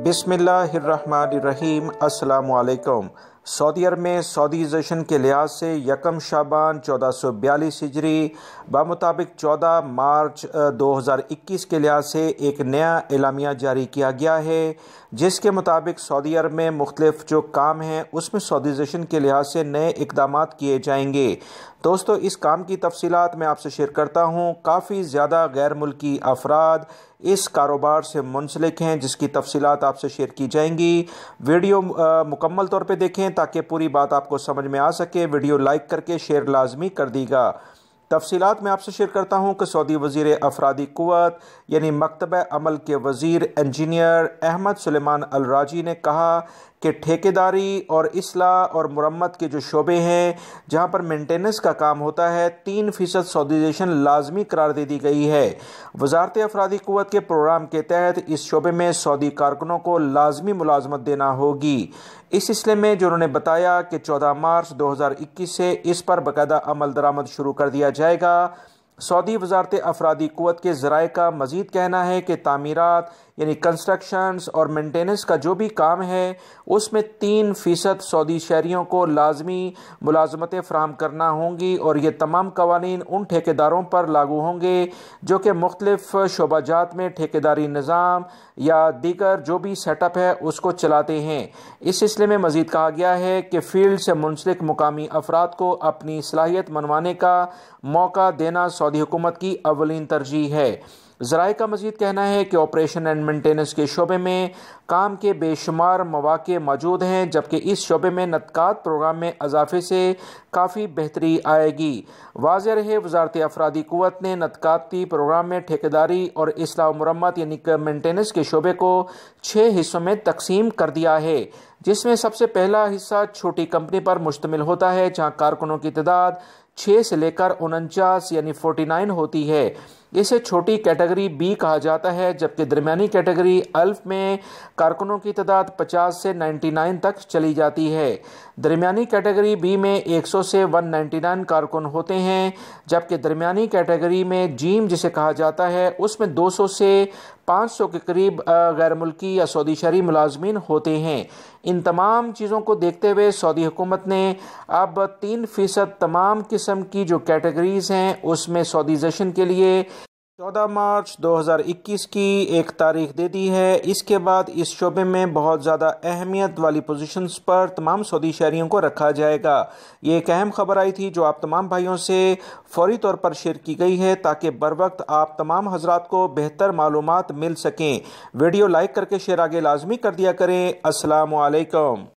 بسم اللہ الرحمن الرحیم۔ السلام علیکم۔ سعودی عرب میں سعودیزیشن کے لحاظ سے 1 شعبان 1442 ہجری بمطابق 14 مارچ 2021 کے لحاظ سے ایک نیا اعلامیہ جاری کیا گیا ہے، جس کے مطابق سعودی عرب میں مختلف جو کام ہیں اس میں سعودیزیشن کے لحاظ سے نئے اقدامات کیے جائیں گے۔ دوستو، اس کام کی تفصیلات میں آپ سے شیئر کرتا ہوں۔ کافی زیادہ غیر ملکی افراد اس کاروبار سے منسلک ہیں، جس کی تفصیلات آپ سے شیئر کی جائیں گی۔ ویڈیو مکمل طور پہ دیکھیں تاکہ پوری بات آپ کو سمجھ میں آ سکے۔ ویڈیو لائک کر کے شیئر لازمی کر دی گا۔ تفصیلات میں آپ سے شیئر کرتا ہوں کہ سعودی وزیر افرادی قوت یعنی مکتبہ عمل کے وزیر انجینئر احمد سلیمان الراجی نے کہا کہ ٹھیکیداری اور اصلاح اور مرمت کے جو شعبے ہیں جہاں پر مینٹیننس کا کام ہوتا ہے 3% سعودیزیشن لازمی قرار دے دی گئی ہے۔ وزارت افرادی قوت کے پروگرام کے تحت اس شعبے میں سعودی کارکنوں کو لازمی ملازمت دینا ہوگی۔ اس سلسلے میں جو انہوں نے بتایا کہ 14 مارچ 2021 سے اس پر باقاعدہ عمل درآمد شروع کر دیا جائے گا۔ سعودی وزارت افرادی قوت کے ذرائع کا مزید کہنا ہے کہ تعمیرات یعنی کنسٹرکشنز اور مینٹیننس کا جو بھی کام ہے اس میں 3% سعودی شہریوں کو لازمی ملازمتیں فراہم کرنا ہوں گی، اور یہ تمام قوانین ان ٹھیکیداروں پر لاگو ہوں گے جو کہ مختلف شعبہ جات میں ٹھیکیداری نظام یا دیگر جو بھی سیٹ اپ ہے اس کو چلاتے ہیں۔ اس سلسلے میں مزید کہا گیا ہے کہ فیلڈ سے منسلک مقامی افراد کو اپنی صلاحیت منوانے کا موقع دینا سعودی حکومت کی اولین ترجیح ہے۔ ذرائع کا مزید کہنا ہے کہ آپریشن اینڈ مینٹیننس کے شعبے میں کام کے بے شمار مواقع موجود ہیں، جبکہ اس شعبے میں نطقات پروگرام میں اضافے سے کافی بہتری آئے گی۔ واضح رہے، وزارت افرادی قوت نے نطقاتی پروگرام میں ٹھیکیداری اور اصلاح و مرمت یعنی مینٹیننس کے شعبے کو 6 حصوں میں تقسیم کر دیا ہے، جس میں سب سے پہلا حصہ چھوٹی کمپنی پر مشتمل ہوتا ہے، جہاں کارکنوں کی تعداد 6 سے لے کر 49 یعنی 49 ہوتی ہے۔ اسے چھوٹی کیٹیگری بی کہا جاتا ہے، جبکہ درمیانی کیٹیگری الف میں کارکنوں کی تعداد 50 سے 99 تک چلی جاتی ہے۔ درمیانی کیٹیگری بی میں 100 سے 199 کارکن ہوتے ہیں، جبکہ درمیانی کیٹیگری میں جیم جسے کہا جاتا ہے اس میں 200 سے 500 کے قریب غیر ملکی یا سعودی شہری ملازمین ہوتے ہیں۔ ان تمام چیزوں کو دیکھتے ہوئے سعودی حکومت نے اب 3% تمام قسم کی جو کیٹیگریز ہیں اس میں سعودیزیشن کے لیے 14 مارچ 2021 کی ایک تاریخ دے دی ہے۔ اس کے بعد اس شعبے میں بہت زیادہ اہمیت والی پوزیشنز پر تمام سعودی شہریوں کو رکھا جائے گا۔ یہ ایک اہم خبر آئی تھی جو آپ تمام بھائیوں سے فوری طور پر شیئر کی گئی ہے تاکہ بروقت آپ تمام حضرات کو بہتر معلومات مل سکیں۔ ویڈیو لائک کر کے شیئر آگے لازمی کر دیا کریں۔ السلام علیکم۔